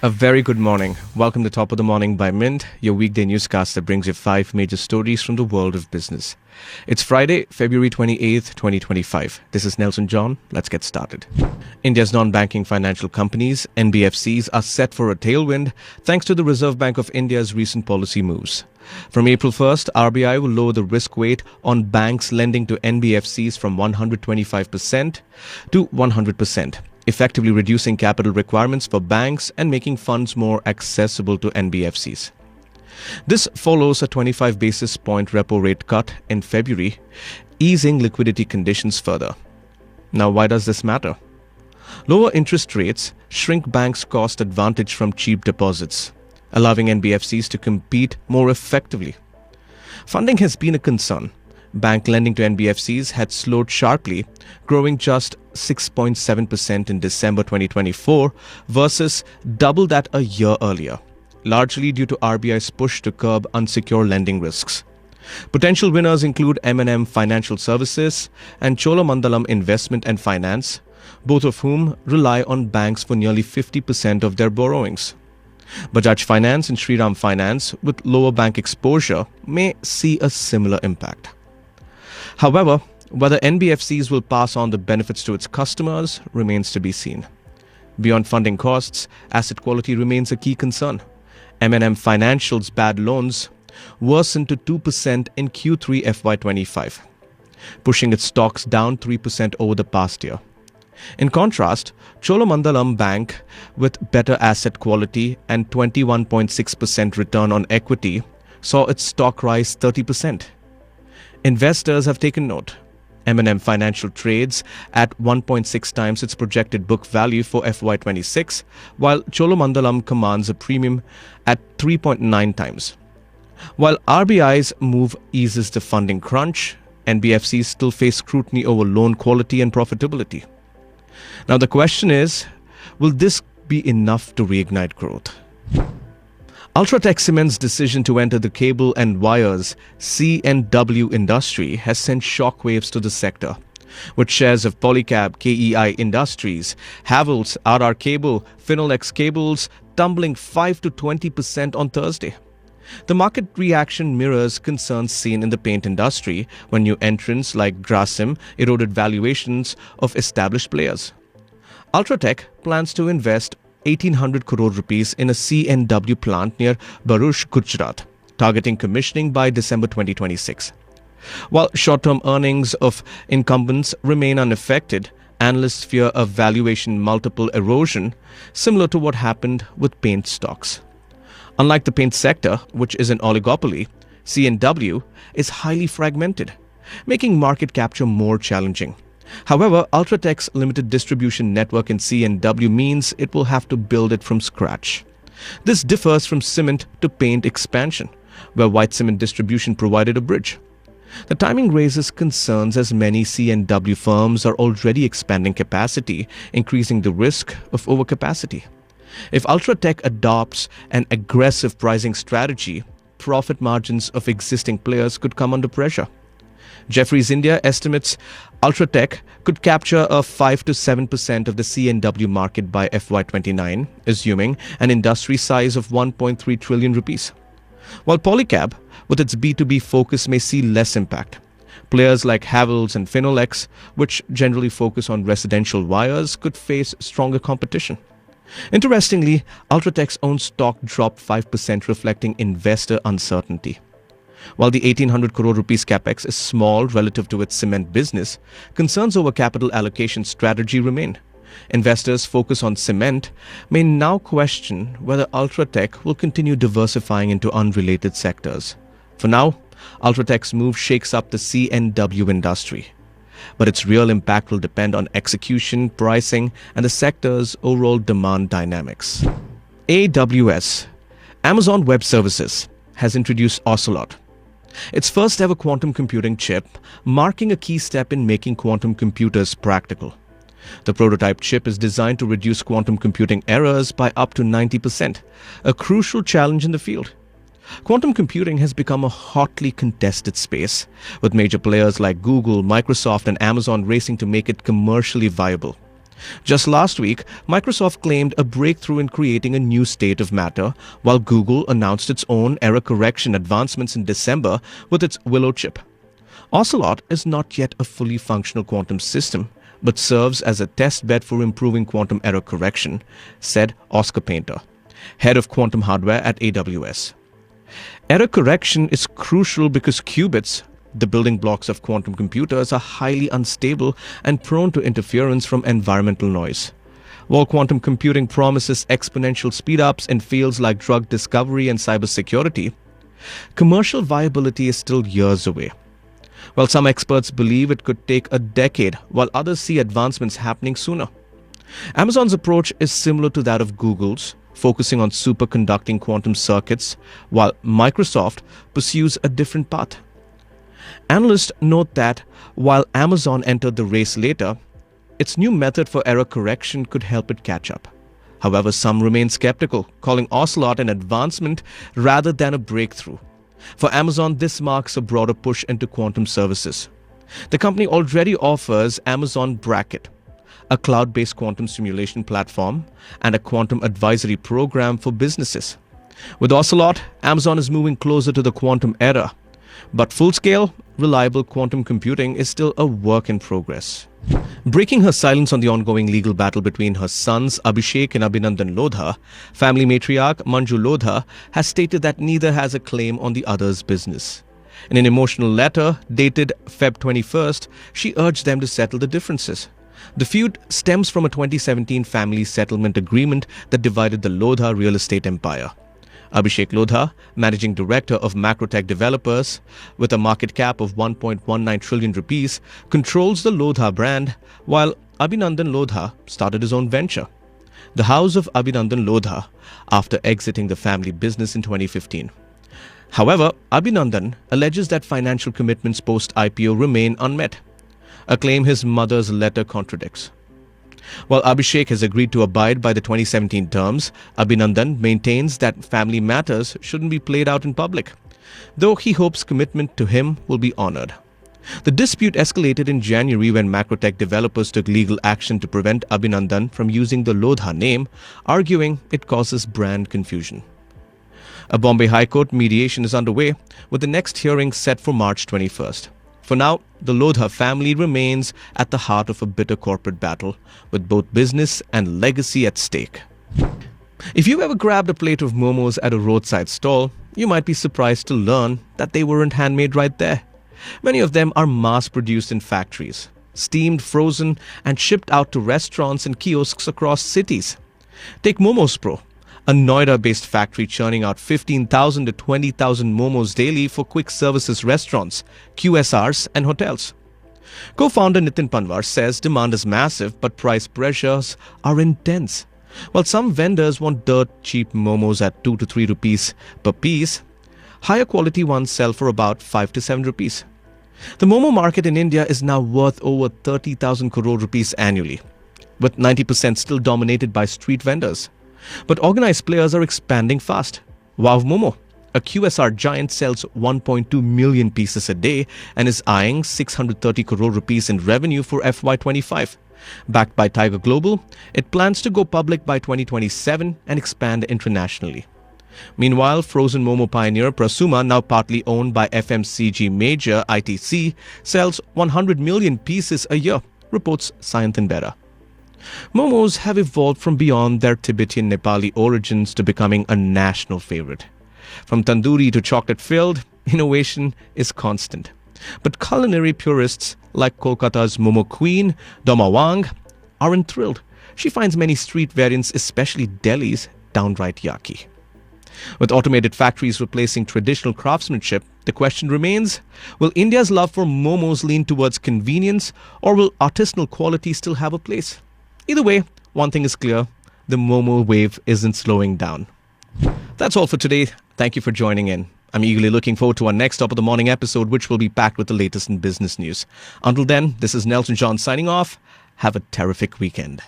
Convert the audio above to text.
A very good morning. Welcome to Top of the Morning by Mint, your weekday newscast that brings you 5 major stories from the world of business. It's Friday, February 28th, 2025. This is Nelson John. Let's get started. India's non-banking financial companies, NBFCs, are set for a tailwind thanks to the Reserve Bank of India's recent policy moves. From April 1st, RBI will lower the risk weight on banks lending to NBFCs from 125% to 100%. Effectively reducing capital requirements for banks and making funds more accessible to NBFCs. This follows a 25 basis point repo rate cut in February, easing liquidity conditions further. Now, why does this matter? Lower interest rates shrink banks' cost advantage from cheap deposits, allowing NBFCs to compete more effectively. Funding has been a concern. Bank lending to NBFCs had slowed sharply, growing just 6.7% in December 2024 versus double that a year earlier, largely due to RBI's push to curb unsecured lending risks. Potential winners include M&M Financial Services and Cholamandalam Investment and Finance, both of whom rely on banks for nearly 50% of their borrowings. Bajaj Finance and Shriram Finance, with lower bank exposure, may see a similar impact. However, whether NBFCs will pass on the benefits to its customers remains to be seen. Beyond funding costs, asset quality remains a key concern. M&M Financial's bad loans worsened to 2% in Q3 FY25, pushing its stocks down 3% over the past year. In contrast, Cholamandalam Bank, with better asset quality and 21.6% return on equity, saw its stock rise 30%. Investors have taken note. M&M Financial trades at 1.6 times its projected book value for FY26, while Cholamandalam commands a premium at 3.9 times. While RBI's move eases the funding crunch, NBFCs still face scrutiny over loan quality and profitability. Now the question is, will this be enough to reignite growth? UltraTech Cement's decision to enter the cable and wires C&W industry has sent shockwaves to the sector, with shares of Polycab, KEI Industries, Havells, RR Cable, Finolex Cables tumbling 5 to 20% on Thursday. The market reaction mirrors concerns seen in the paint industry when new entrants like Grasim eroded valuations of established players. UltraTech plans to invest 1,800 crore rupees in a C&W plant near Bharuch, Gujarat, targeting commissioning by December 2026. While short-term earnings of incumbents remain unaffected, analysts fear a valuation multiple erosion similar to what happened with paint stocks. Unlike the paint sector, which is an oligopoly, C&W is highly fragmented, making market capture more challenging. However, UltraTech's limited distribution network in C&W means it will have to build it from scratch. This differs from cement to paint expansion, where white cement distribution provided a bridge. The timing raises concerns as many C&W firms are already expanding capacity, increasing the risk of overcapacity. If UltraTech adopts an aggressive pricing strategy, profit margins of existing players could come under pressure. Jefferies India estimates UltraTech could capture a 5 to 7% of the C&W market by FY29, assuming an industry size of 1.3 trillion rupees. While Polycab, with its B2B focus, may see less impact. Players like Havells and Finolex, which generally focus on residential wires, could face stronger competition. Interestingly, UltraTech's own stock dropped 5%, reflecting investor uncertainty. While the 1,800 crore rupees capex is small relative to its cement business, concerns over capital allocation strategy remain. Investors focus on cement may now question whether UltraTech will continue diversifying into unrelated sectors. For now, UltraTech's move shakes up the C&W industry, but its real impact will depend on execution, pricing, and the sector's overall demand dynamics. AWS, Amazon Web Services, has introduced Ocelot, its first ever quantum computing chip, marking a key step in making quantum computers practical. The prototype chip is designed to reduce quantum computing errors by up to 90%, a crucial challenge in the field. Quantum computing has become a hotly contested space, with major players like Google, Microsoft, and Amazon racing to make it commercially viable. Just last week, Microsoft claimed a breakthrough in creating a new state of matter, while Google announced its own error correction advancements in December with its Willow chip. Ocelot is not yet a fully functional quantum system, but serves as a test bed for improving quantum error correction, said Oscar Painter, head of quantum hardware at AWS. Error correction is crucial because qubits, the building blocks of quantum computers, are highly unstable and prone to interference from environmental noise. While quantum computing promises exponential speedups in fields like drug discovery and cybersecurity, commercial viability is still years away. While some experts believe it could take a decade, while others see advancements happening sooner. Amazon's approach is similar to that of Google's, focusing on superconducting quantum circuits, while Microsoft pursues a different path. Analysts note that while Amazon entered the race later, its new method for error correction could help it catch up. However, some remain skeptical, calling Ocelot an advancement rather than a breakthrough. For Amazon, this marks a broader push into quantum services. The company already offers Amazon Bracket, a cloud-based quantum simulation platform, and a quantum advisory program for businesses. With Ocelot, Amazon is moving closer to the quantum era. But full-scale, reliable quantum computing is still a work in progress. Breaking her silence on the ongoing legal battle between her sons Abhishek and Abhinandan Lodha, family matriarch Manju Lodha has stated that neither has a claim on the other's business. In an emotional letter dated Feb 21st, she urged them to settle the differences. The feud stems from a 2017 family settlement agreement that divided the Lodha real estate empire. Abhishek Lodha, managing director of MacroTech Developers, with a market cap of 1.19 trillion rupees, controls the Lodha brand, while Abhinandan Lodha started his own venture, the House of Abhinandan Lodha, after exiting the family business in 2015. However, Abhinandan alleges that financial commitments post-IPO remain unmet, a claim his mother's letter contradicts. While Abhishek has agreed to abide by the 2017 terms, Abhinandan maintains that family matters shouldn't be played out in public, though he hopes commitment to him will be honored. The dispute escalated in January when Macrotech developers took legal action to prevent Abhinandan from using the Lodha name, arguing it causes brand confusion. A Bombay High Court mediation is underway, with the next hearing set for March 21st. For now, the Lodha family remains at the heart of a bitter corporate battle, with both business and legacy at stake. If you've ever grabbed a plate of momos at a roadside stall, you might be surprised to learn that they weren't handmade right there. Many of them are mass-produced in factories, steamed, frozen, and shipped out to restaurants and kiosks across cities. Take Momos Pro, a Noida-based factory churning out 15,000 to 20,000 momos daily for quick services restaurants, QSRs, and hotels. Co-founder Nitin Panwar says demand is massive, but price pressures are intense. While some vendors want dirt-cheap momos at 2 to 3 rupees per piece, higher quality ones sell for about 5 to 7 rupees. The momo market in India is now worth over 30,000 crore rupees annually, with 90% still dominated by street vendors. But organized players are expanding fast. Wow Momo, a QSR giant, sells 1.2 million pieces a day and is eyeing 630 crore rupees in revenue for FY25. Backed by Tiger Global, it plans to go public by 2027 and expand internationally. Meanwhile, frozen momo pioneer Prasuma, now partly owned by FMCG major ITC, sells 100 million pieces a year, reports Sayantan Bera. Momos have evolved from beyond their Tibetan Nepali origins to becoming a national favorite. From tandoori to chocolate-filled, innovation is constant. But culinary purists like Kolkata's Momo Queen, Doma Wang, aren't thrilled. She finds many street variants, especially Delhi's, downright yucky. With automated factories replacing traditional craftsmanship, the question remains, will India's love for momos lean towards convenience, or will artisanal quality still have a place? Either way, one thing is clear, the momo wave isn't slowing down. That's all for today. Thank you for joining in. I'm eagerly looking forward to our next Top of the Morning episode, which will be packed with the latest in business news. Until then, this is Nelson John signing off. Have a terrific weekend.